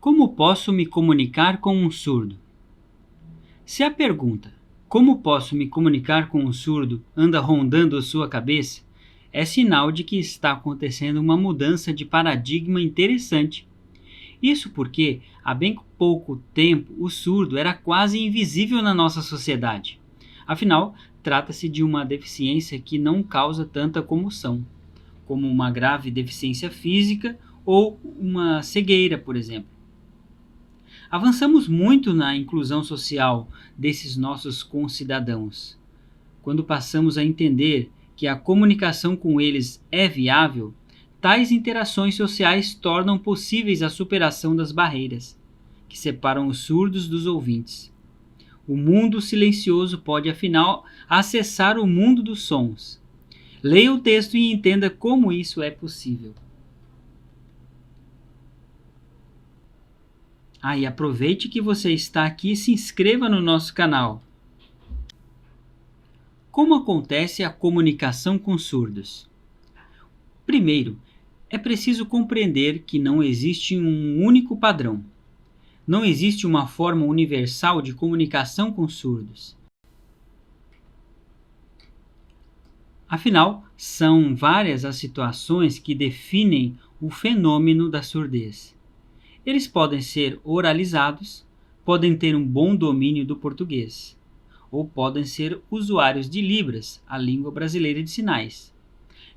Como posso me comunicar com um surdo? Se a pergunta "Como posso me comunicar com um surdo?" anda rondando sua cabeça, é sinal de que está acontecendo uma mudança de paradigma interessante. Isso porque, há bem pouco tempo, o surdo era quase invisível na nossa sociedade. Afinal, trata-se de uma deficiência que não causa tanta comoção, como uma grave deficiência física ou uma cegueira, por exemplo. Avançamos muito na inclusão social desses nossos concidadãos. Quando passamos a entender que a comunicação com eles é viável, tais interações sociais tornam possíveis a superação das barreiras que separam os surdos dos ouvintes. O mundo silencioso pode, afinal, acessar o mundo dos sons. Leia o texto e entenda como isso é possível. E aproveite que você está aqui e se inscreva no nosso canal. Como acontece a comunicação com surdos? Primeiro, é preciso compreender que não existe um único padrão. Não existe uma forma universal de comunicação com surdos. Afinal, são várias as situações que definem o fenômeno da surdez. Eles podem ser oralizados, podem ter um bom domínio do português, ou podem ser usuários de Libras, a língua brasileira de sinais.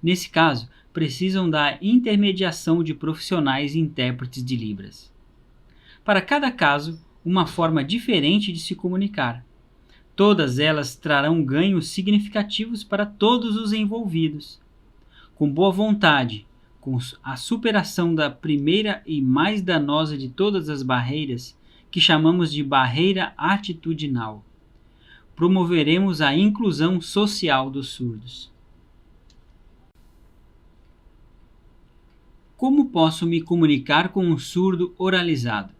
Nesse caso, precisam da intermediação de profissionais e intérpretes de Libras. Para cada caso, uma forma diferente de se comunicar. Todas elas trarão ganhos significativos para todos os envolvidos. Com boa vontade, com a superação da primeira e mais danosa de todas as barreiras, que chamamos de barreira atitudinal, promoveremos a inclusão social dos surdos. Como posso me comunicar com um surdo oralizado?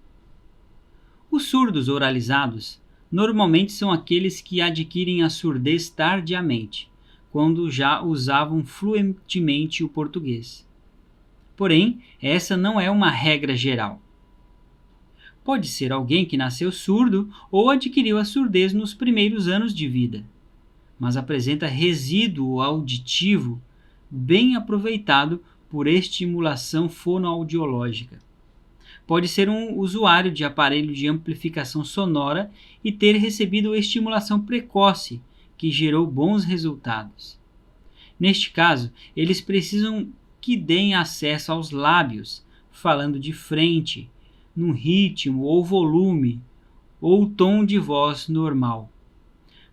Os surdos oralizados normalmente são aqueles que adquirem a surdez tardiamente, quando já usavam fluentemente o português. Porém, essa não é uma regra geral. Pode ser alguém que nasceu surdo ou adquiriu a surdez nos primeiros anos de vida, mas apresenta resíduo auditivo bem aproveitado por estimulação fonoaudiológica. Pode ser um usuário de aparelho de amplificação sonora e ter recebido estimulação precoce, que gerou bons resultados. Neste caso, eles precisam que deem acesso aos lábios, falando de frente, num ritmo ou volume, ou tom de voz normal.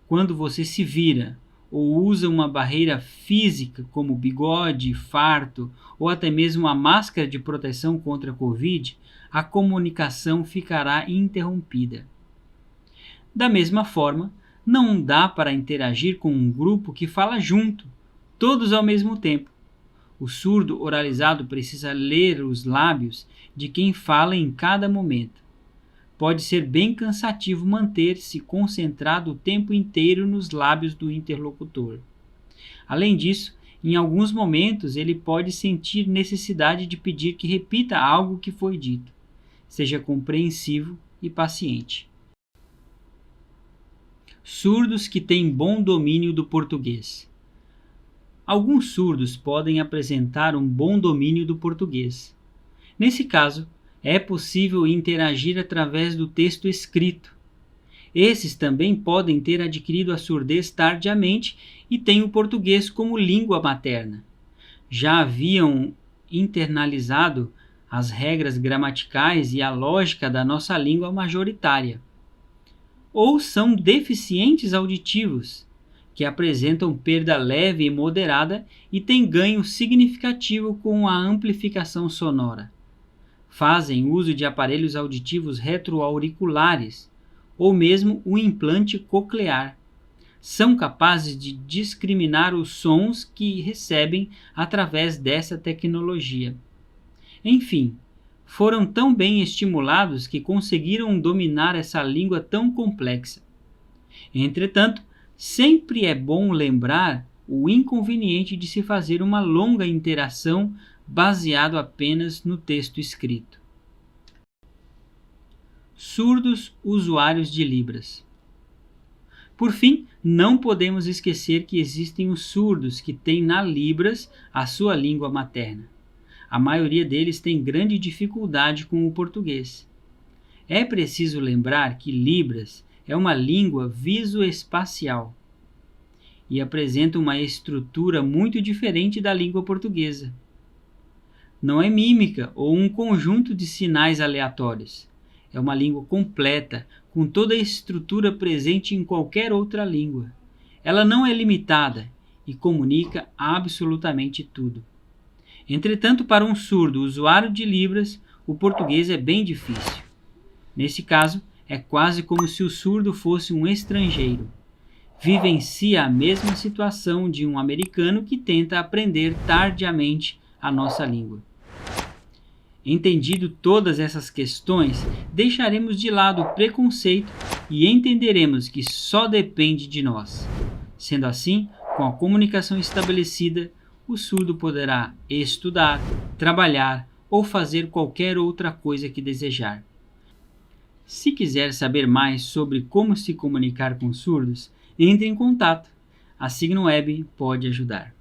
Quando você se vira ou usa uma barreira física como bigode, farto ou até mesmo a máscara de proteção contra a Covid, a comunicação ficará interrompida. Da mesma forma, não dá para interagir com um grupo que fala junto, todos ao mesmo tempo. O surdo oralizado precisa ler os lábios de quem fala em cada momento. Pode ser bem cansativo manter-se concentrado o tempo inteiro nos lábios do interlocutor. Além disso, em alguns momentos ele pode sentir necessidade de pedir que repita algo que foi dito. Seja compreensivo e paciente. Surdos que têm bom domínio do português. Alguns surdos podem apresentar um bom domínio do português. Nesse caso, é possível interagir através do texto escrito. Esses também podem ter adquirido a surdez tardiamente e têm o português como língua materna. Já haviam internalizado as regras gramaticais e a lógica da nossa língua majoritária. Ou são deficientes auditivos, que apresentam perda leve e moderada e têm ganho significativo com a amplificação sonora. Fazem uso de aparelhos auditivos retroauriculares ou mesmo o implante coclear. São capazes de discriminar os sons que recebem através dessa tecnologia. Enfim, foram tão bem estimulados que conseguiram dominar essa língua tão complexa. Entretanto, sempre é bom lembrar o inconveniente de se fazer uma longa interação baseado apenas no texto escrito. surdos usuários de Libras. Por fim, não podemos esquecer que existem os surdos que têm na Libras a sua língua materna. A maioria deles tem grande dificuldade com o português. É preciso lembrar que Libras é uma língua visoespacial e apresenta uma estrutura muito diferente da língua portuguesa. Não é mímica ou um conjunto de sinais aleatórios. É uma língua completa, com toda a estrutura presente em qualquer outra língua. Ela não é limitada e comunica absolutamente tudo. Entretanto, para um surdo usuário de Libras, o português é bem difícil. Nesse caso, é quase como se o surdo fosse um estrangeiro. Vivencia a mesma situação de um americano que tenta aprender tardiamente a nossa língua. Entendido todas essas questões, deixaremos de lado o preconceito e entenderemos que só depende de nós. Sendo assim, com a comunicação estabelecida, o surdo poderá estudar, trabalhar ou fazer qualquer outra coisa que desejar. Se quiser saber mais sobre como se comunicar com surdos, entre em contato. A Signo Web pode ajudar.